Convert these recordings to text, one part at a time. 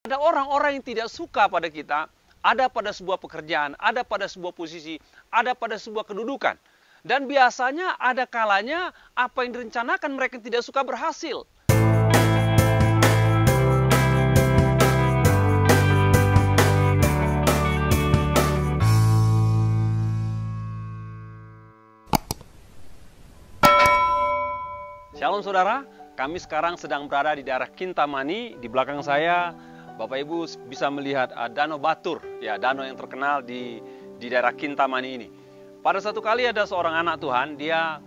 Ada orang-orang yang tidak suka pada kita, ada pada sebuah pekerjaan, ada pada sebuah posisi, ada pada sebuah kedudukan. Dan biasanya ada kalanya apa yang direncanakan mereka tidak suka berhasil. Shalom saudara, kami sekarang sedang berada di daerah Kintamani. Di belakang saya, Bapak Ibu bisa melihat Danau Batur, ya, danau yang terkenal di daerah Kintamani ini. Pada satu kali ada seorang anak Tuhan, dia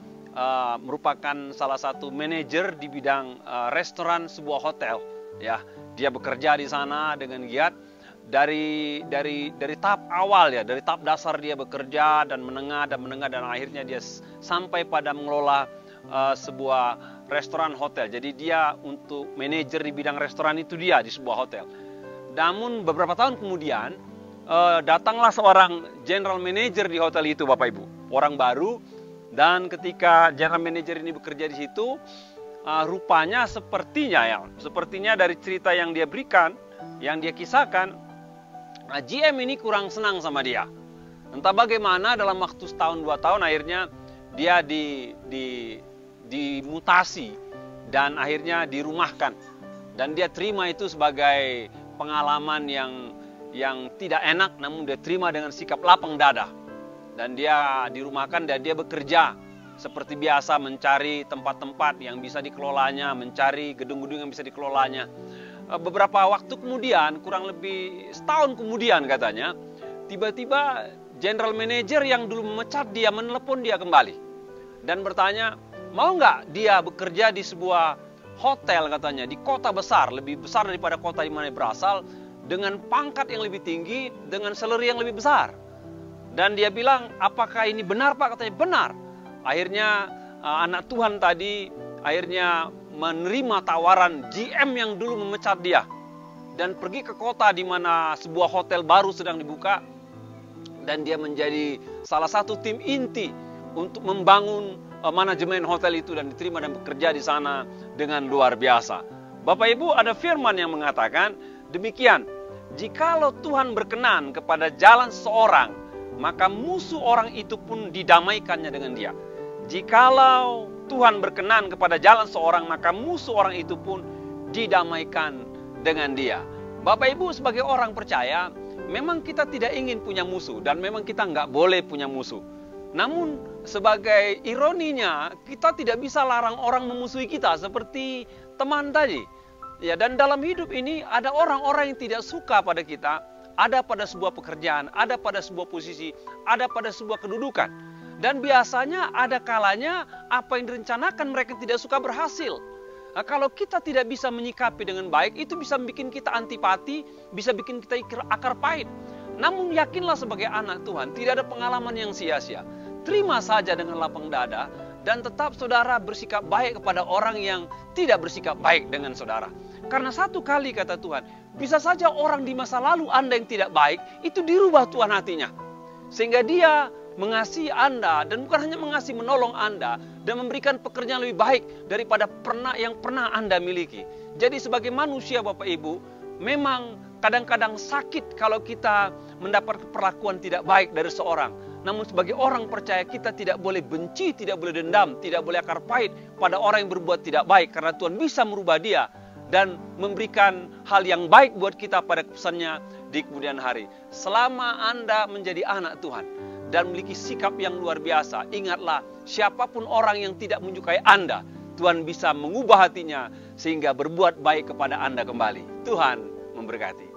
merupakan salah satu manajer di bidang restoran sebuah hotel. Ya, dia bekerja di sana dengan giat dari tahap awal, ya, dari tahap dasar dia bekerja dan menengah dan akhirnya dia sampai pada mengelola sebuah restoran hotel. Jadi dia untuk manajer di bidang restoran itu dia di sebuah hotel. Namun beberapa tahun kemudian datanglah seorang general manager di hotel itu, Bapak Ibu, orang baru. Dan ketika general manager ini bekerja di situ, rupanya sepertinya dari cerita yang dia berikan, yang dia kisahkan, GM ini kurang senang sama dia. Entah bagaimana dalam waktu setahun 2 tahun akhirnya dia dimutasi dan akhirnya dirumahkan, dan dia terima itu sebagai pengalaman yang tidak enak, namun dia terima dengan sikap lapang dada. Dan dia dirumahkan dan dia bekerja seperti biasa, mencari tempat-tempat yang bisa dikelolanya, mencari gedung-gedung yang bisa dikelolanya. Beberapa waktu kemudian, kurang lebih setahun kemudian katanya, tiba-tiba general manager yang dulu memecat dia menelepon dia kembali dan bertanya, mau nggak dia bekerja di sebuah hotel katanya, di kota besar, lebih besar daripada kota di mana dia berasal, dengan pangkat yang lebih tinggi, dengan salary yang lebih besar. Dan dia bilang, apakah ini benar Pak? Katanya benar. Akhirnya anak Tuhan tadi akhirnya menerima tawaran GM yang dulu memecat dia dan pergi ke kota di mana sebuah hotel baru sedang dibuka, dan dia menjadi salah satu tim inti untuk membangun manajemen hotel itu dan diterima dan bekerja di sana dengan luar biasa. Bapak Ibu, ada firman yang mengatakan demikian, jikalau Tuhan berkenan kepada jalan seseorang, maka musuh orang itu pun didamaikannya dengan dia. Jikalau Tuhan berkenan kepada jalan seorang, maka musuh orang itu pun didamaikan dengan dia. Bapak Ibu, sebagai orang percaya, memang kita tidak ingin punya musuh dan memang kita nggak boleh punya musuh. Namun sebagai ironinya, kita tidak bisa larang orang memusuhi kita seperti teman tadi. Ya, dan dalam hidup ini ada orang-orang yang tidak suka pada kita, ada pada sebuah pekerjaan, ada pada sebuah posisi, ada pada sebuah kedudukan. Dan biasanya ada kalanya apa yang direncanakan mereka tidak suka berhasil. Nah, kalau kita tidak bisa menyikapi dengan baik, itu bisa bikin kita antipati, bisa bikin kita akar pahit. Namun yakinlah sebagai anak Tuhan, tidak ada pengalaman yang sia-sia. Terima saja dengan lapang dada, dan tetap saudara bersikap baik kepada orang yang tidak bersikap baik dengan saudara. Karena satu kali kata Tuhan, bisa saja orang di masa lalu Anda yang tidak baik, itu dirubah Tuhan hatinya. Sehingga dia mengasihi Anda, dan bukan hanya mengasihi, menolong Anda, dan memberikan pekerjaan lebih baik daripada yang pernah Anda miliki. Jadi sebagai manusia Bapak Ibu, memang kadang-kadang sakit kalau kita mendapat perlakuan tidak baik dari seorang. Namun sebagai orang percaya, kita tidak boleh benci, tidak boleh dendam, tidak boleh akar pahit pada orang yang berbuat tidak baik. Karena Tuhan bisa merubah dia dan memberikan hal yang baik buat kita pada pesannya di kemudian hari. Selama Anda menjadi anak Tuhan dan memiliki sikap yang luar biasa, ingatlah, siapapun orang yang tidak menyukai Anda, Tuhan bisa mengubah hatinya sehingga berbuat baik kepada Anda kembali. Tuhan memberkati.